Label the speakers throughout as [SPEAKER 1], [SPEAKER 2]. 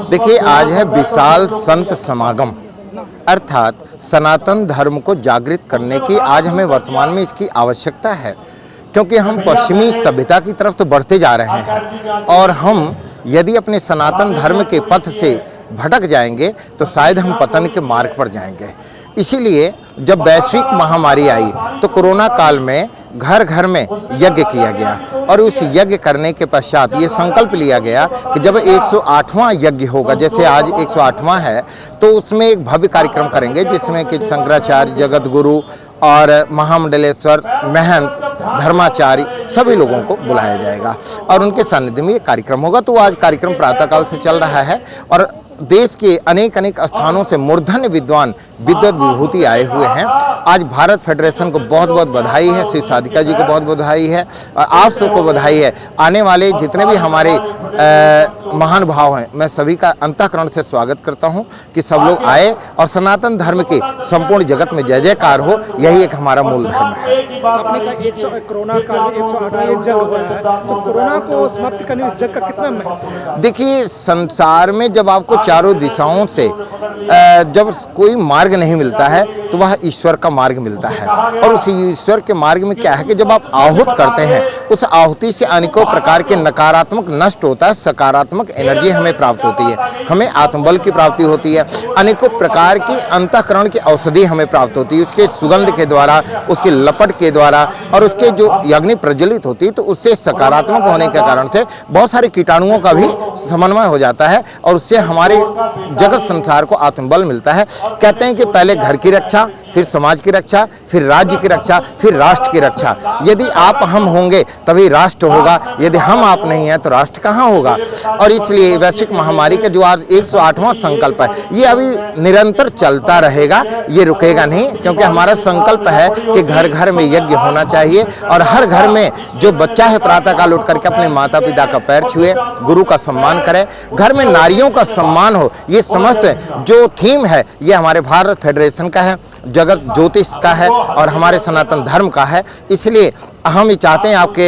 [SPEAKER 1] देखिए, आज है विशाल संत समागम, अर्थात सनातन धर्म को जागृत करने की आज हमें वर्तमान में इसकी आवश्यकता है, क्योंकि हम पश्चिमी सभ्यता की तरफ तो बढ़ते जा रहे हैं और हम यदि अपने सनातन धर्म के पथ से भटक जाएंगे तो शायद हम पतन के मार्ग पर जाएंगे। इसीलिए जब वैश्विक महामारी आई तो कोरोना काल में घर घर में यज्ञ किया गया और उस यज्ञ करने के पश्चात ये संकल्प लिया गया कि जब 108वां यज्ञ होगा, जैसे आज 108वां है, तो उसमें एक भव्य कार्यक्रम करेंगे जिसमें कि शंकराचार्य, जगत गुरु और महामंडलेश्वर, महंत, धर्माचार्य सभी लोगों को बुलाया जाएगा और उनके सानिध्य में ये कार्यक्रम होगा। तो आज कार्यक्रम प्रातःकाल से चल रहा है और देश के अनेक स्थानों से मूर्धन्य विद्वान विद्वत विभूति आए हुए हैं। आज भारत फेडरेशन को बहुत बहुत बधाई है, श्री साधिका जी को बहुत बधाई है और आप सबको बधाई है। आने वाले जितने भी हमारे महान भाव हैं, मैं सभी का अंतःकरण से स्वागत करता हूं कि सब लोग आए और सनातन धर्म के संपूर्ण जगत में जय जयकार हो, यही एक हमारा मूल धर्म है।
[SPEAKER 2] आपने कहा कोरोना का 108वां जग हो रहा है, तो कोरोना को समाप्त करने इस जग का कितना महत्व?
[SPEAKER 1] देखिए, संसार में जब आपको चारों दिशाओं से जब कोई मार्ग नहीं मिलता है तो वह ईश्वर का मार्ग मिलता है और उस ईश्वर के मार्ग में क्या है कि जब आप आहुत करते हैं, उस आहुति से अनेकों प्रकार के नकारात्मक नष्ट होता है, सकारात्मक एनर्जी हमें प्राप्त होती है, हमें आत्मबल की प्राप्ति होती है, अनेकों प्रकार की अंतःकरण की औषधि हमें प्राप्त होती है, उसके सुगंध के द्वारा, उसकी लपट के द्वारा और उसके जो अग्नि प्रज्वलित होती है, तो उससे सकारात्मक होने के कारण से बहुत सारे कीटाणुओं का भी समन्वय हो जाता है और उससे हमारे जगत संसार को आत्मबल मिलता है। कहते हैं कि पहले घर की रक्षा, फिर समाज की रक्षा, फिर राज्य की रक्षा, फिर राष्ट्र की रक्षा। यदि आप हम होंगे तभी राष्ट्र होगा, यदि हम आप नहीं हैं तो राष्ट्र कहाँ होगा। और इसलिए वैश्विक महामारी का जो आज 108वां संकल्प है, ये अभी निरंतर चलता रहेगा, ये रुकेगा नहीं, क्योंकि हमारा संकल्प है कि घर घर में यज्ञ होना चाहिए और हर घर में जो बच्चा है प्रातःकाल उठ करके अपने माता पिता का पैर छुए, गुरु का सम्मान करे, घर में नारियों का सम्मान हो। ये समस्त जो थीम है ये हमारे भारत फेडरेशन का है, जगत ज्योतिष का है और हमारे सनातन धर्म का है। इसलिए हम ये चाहते हैं आपके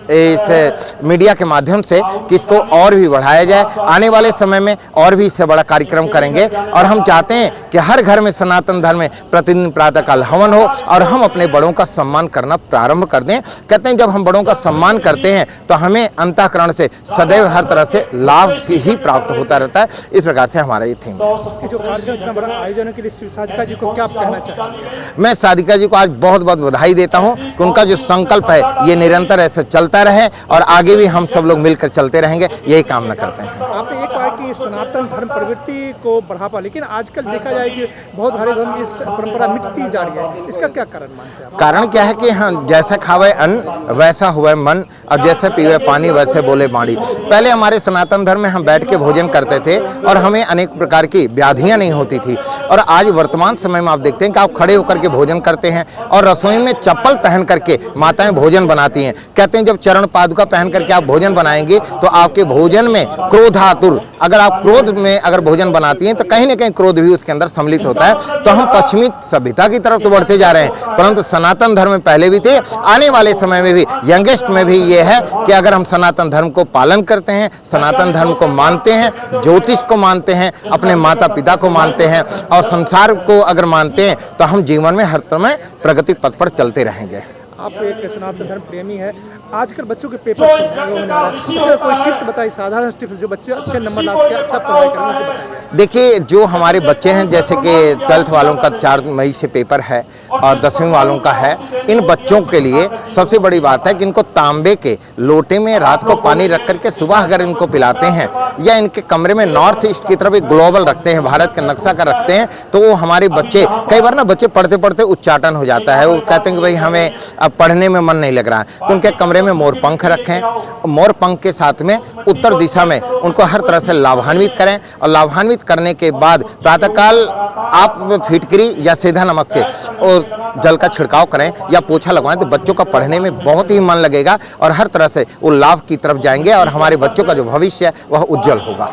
[SPEAKER 1] इस मीडिया के माध्यम से कि इसको और भी बढ़ाया जाए। आने वाले समय में और भी इससे बड़ा कार्यक्रम करेंगे और हम चाहते हैं कि हर घर में सनातन धर्म में प्रतिदिन प्रातःकाल हवन हो और हम अपने बड़ों का सम्मान करना प्रारंभ कर दें। कहते हैं जब हम बड़ों का सम्मान करते हैं तो हमें अंतःकरण से सदैव हर तरह से लाभ की ही प्राप्त होता रहता है। इस प्रकार से हमारा ये थीम।
[SPEAKER 2] जो कार्यक्रम इतना बड़ा आयोजन के लिए साधिका जी को क्या कहना चाहिए?
[SPEAKER 1] मैं साधिका जी को आज बहुत बहुत बधाई देता हूँ कि उनका जो संकल्प है ये निरंतर ऐसे चलता रहे और आगे भी हम सब लोग मिलकर चलते रहेंगे, यही कामना करते हैं।
[SPEAKER 2] आपने एक कहा कि सनातन धर्म प्रवृत्ति को बढ़ावा, लेकिन आजकल देखा जाए कि बहुत सारे धर्म इस परंपरा मिटती जा रही है, इसका क्या कारण मानते हैं?
[SPEAKER 1] कारण क्या है कि हाँ, जैसा खावे अन्न वैसा हुए मन और जैसे पीवे पानी वैसे बोले बाणी। पहले हमारे सनातन धर्म में हम बैठ के भोजन करते थे और हमें अनेक प्रकार की व्याधियाँ नहीं होती थी और आज वर्तमान समय में आप देखते हैं कि आप खड़े होकर के भोजन करते हैं और रसोई में चप्पल पहन करके माताएं भोजन बनाती हैं। कहते हैं जब चरण पादुका पहन करके आप भोजन बनाएंगे तो आपके भोजन में क्रोधातुर, अगर आप क्रोध में अगर भोजन बनाती हैं तो कहीं ना कहीं क्रोध भी उसके अंदर सम्मिलित होता है। तो हम पश्चिमी सभ्यता की तरफ तो बढ़ते जा रहे हैं, परंतु सनातन धर्म में पहले भी थे, आने वाले समय में भी यंगेस्ट में भी ये है कि अगर हम सनातन धर्म को पालन करते हैं, सनातन धर्म को मानते हैं, ज्योतिष को मानते हैं, अपने माता पिता को मानते हैं और संसार को अगर मानते हैं तो हम जीवन में हर समय प्रगति पथ पर चलते रहेंगे।
[SPEAKER 2] आप एक सनातन धर्म प्रेमी है, आजकल बच्चों के पेपर कोई टिप्स बताइए, साधारण टिप्स जो बच्चे अच्छे नंबर ला सके, अच्छा पढ़ाई करने को बताइए।
[SPEAKER 1] देखिए, जो हमारे बच्चे हैं, जैसे कि 12th वालों का 4 मई से पेपर है और 10वीं वालों का है, इन बच्चों के लिए सबसे बड़ी बात है कि इनको तांबे के लोटे में रात को पानी रख करके सुबह अगर इनको पिलाते हैं या इनके कमरे में नॉर्थ ईस्ट की तरफ एक ग्लोबल रखते हैं, भारत का नक्शा का रखते हैं, तो वो हमारे बच्चे, कई बार ना बच्चे पढ़ते पढ़ते उच्चाटन हो जाता है, वो कहते हैं कि भाई हमें अब पढ़ने में मन नहीं लग रहा है, तो उनके कमरे में मोर पंख रखें। मोर पंख के साथ में उत्तर दिशा में उनको हर तरह से लाभान्वित करें और लाभान्वित करने के बाद प्रातःकाल आप फिटकरी या सीधा नमक से और जल का छिड़काव करें या पोछा लगवाएं तो बच्चों का पढ़ने में बहुत ही मन लगेगा और हर तरह से वो लाभ की तरफ जाएंगे और हमारे बच्चों का जो भविष्य है वह उज्जवल होगा।